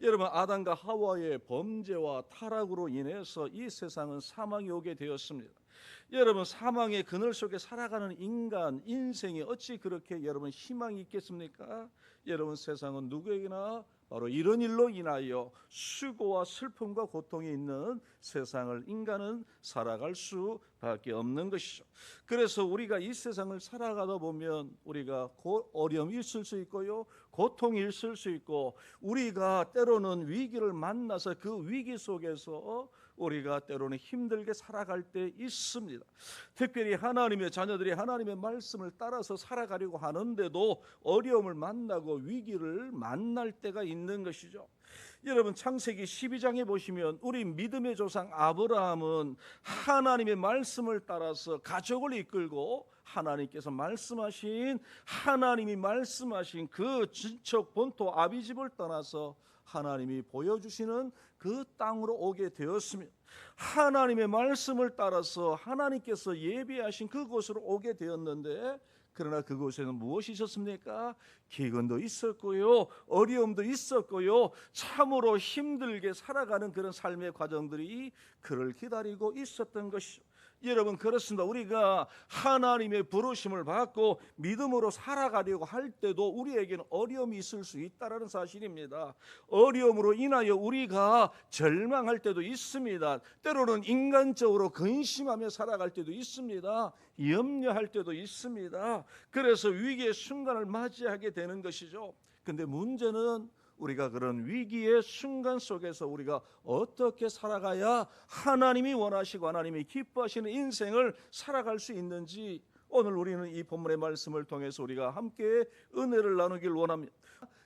여러분, 아담과 하와의 범죄와 타락으로 인해서 이 세상은 사망이 오게 되었습니다. 여러분, 사망의 그늘 속에 살아가는 인생이 어찌 그렇게 여러분 희망이 있겠습니까? 여러분, 세상은 누구에게나 바로 이런 일로 인하여 수고와 슬픔과 고통이 있는 세상을 인간은 살아갈 수밖에 없는 것이죠. 그래서 우리가 이 세상을 살아가다 보면 우리가 어려움이 있을 수 있고요, 고통이 있을 수 있고, 우리가 때로는 위기를 만나서 그 위기 속에서 우리가 때로는 힘들게 살아갈 때 있습니다. 특별히 하나님의 자녀들이 하나님의 말씀을 따라서 살아가려고 하는데도 어려움을 만나고 위기를 만날 때가 있는 것이죠. 여러분, 창세기 12장에 보시면 우리 믿음의 조상 아브라함은 하나님의 말씀을 따라서 가족을 이끌고 하나님이 말씀하신 그 진척 본토 아비집을 떠나서 하나님이 보여주시는 그 땅으로 오게 되었습니다. 하나님의 말씀을 따라서 하나님께서 예비하신 그곳으로 오게 되었는데, 그러나 그곳에는 무엇이 있었습니까? 기근도 있었고요, 어려움도 있었고요, 참으로 힘들게 살아가는 그런 삶의 과정들이 그를 기다리고 있었던 것이죠. 여러분, 그렇습니다. 우리가 하나님의 부르심을 받고 믿음으로 살아가려고 할 때도 우리에게는 어려움이 있을 수 있다는 사실입니다. 어려움으로 인하여 우리가 절망할 때도 있습니다. 때로는 인간적으로 근심하며 살아갈 때도 있습니다. 염려할 때도 있습니다. 그래서 위기의 순간을 맞이하게 되는 것이죠. 근데 문제는 우리가 그런 위기의 순간 속에서 우리가 어떻게 살아가야 하나님이 원하시고 하나님이 기뻐하시는 인생을 살아갈 수 있는지, 오늘 우리는 이 본문의 말씀을 통해서 우리가 함께 은혜를 나누길 원합니다.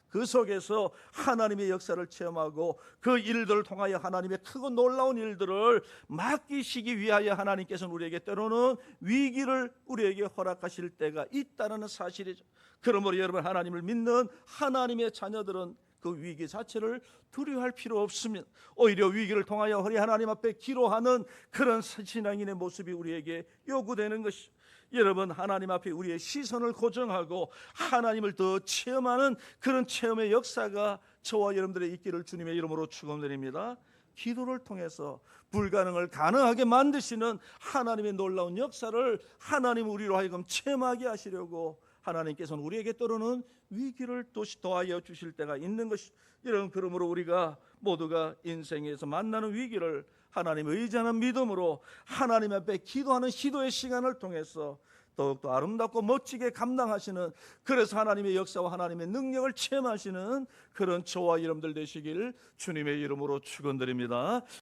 그 속에서 하나님의 역사를 체험하고 그 일들을 통하여 하나님의 크고 놀라운 일들을 맡기시기 위하여 하나님께서는 우리에게 때로는 위기를 우리에게 허락하실 때가 있다는 사실이죠. 그러므로 여러분, 하나님을 믿는 하나님의 자녀들은 그 위기 자체를 두려워할 필요 없습니다. 오히려 위기를 통하여 우리 하나님 앞에 기도하는 그런 신앙인의 모습이 우리에게 요구되는 것이죠. 여러분, 하나님 앞에 우리의 시선을 고정하고 하나님을 더 체험하는 그런 체험의 역사가 저와 여러분들의 있기를 주님의 이름으로 축원드립니다. 기도를 통해서 불가능을 가능하게 만드시는 하나님의 놀라운 역사를 하나님 우리로 하여금 체험하게 하시려고 하나님께서는 우리에게 때로는 위기를 더하여 주실 때가 있는 것이, 여러분, 그러므로 우리가 모두가 인생에서 만나는 위기를 하나님을 의지하는 믿음으로 하나님 앞에 기도하는 기도의 시간을 통해서 더욱더 아름답고 멋지게 감당하시는, 그래서 하나님의 역사와 하나님의 능력을 체험하시는 그런 저와 여러분들 되시길 주님의 이름으로 축원드립니다.